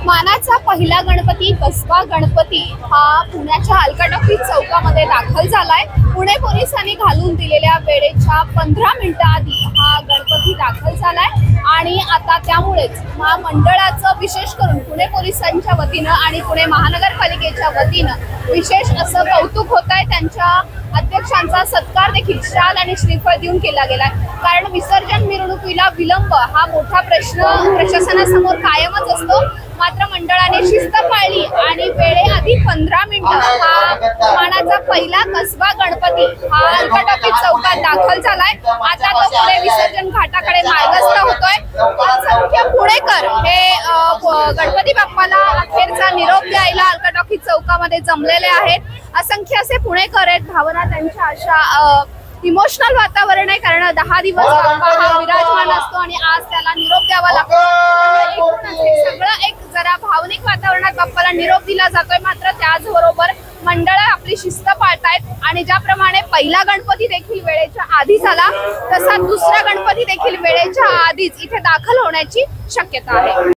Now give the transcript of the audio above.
मानाचा पहिला गणपती कसबा गणपती हा पुण्याच्या अलका टॉकीज चौकामध्ये दाखल झालाय। पुणे पोलिसांनी घालून दिलेल्या वेळेच्या 15 मिनिटं आधी हा गणपती दाखल झालाय आणि आता त्यामुळेच महामंडळाचं विशेष करून पुणे पोलिसांच्या वतीनं आणि पुणे महानगरपालिकेच्या वतीनं विशेष असं कौतुक होत आहे। त्यांच्या अध्यक्षांचा सत्कार देखील शाल आणि श्रीफळ देऊन केला गेलाय, कारण विसर्जन मिरवणुकीला विलंब हा मोठा प्रश्न प्रशासनासमोर कायमच असतो। मात्र मंडळाने शिस्त पाळली आणि वेळेआधी 15 मिनिटं हा मानाचा पहिला कसबा गणपती हा अलका टॉकीज चौकात दाखल झालाय। आता तो पुणे विसर्जन घाटाकडे मार्गस्थ होतोय। असंख्य पुणेकर हे गणपती बाप्पाला अखेरचा निरोप द्यायला अलका टॉकीज चौकामध्ये जमलेले आहेत। असंख्य असे पुणेकर आहेत। भावना त्यांच्या अशा इमोशनल वातावरण आहे, कारण 10 दिवस बाप्पा हा विराजमान असतो आणि आज त्याला निरोप द्यावा लागतो। सगळं एक जरा भावनिक वातावरणात बाप्पाला निरोप दिला जातोय। मात्र त्याचबरोबर मंडळ आपली शिस्त पाळतायत आणि ज्याप्रमाणे पहिला गणपती देखील वेळेच्या आधी झाला, तसा दुसरा गणपती देखील वेळेच्या आधीच इथे दाखल होण्याची शक्यता आहे।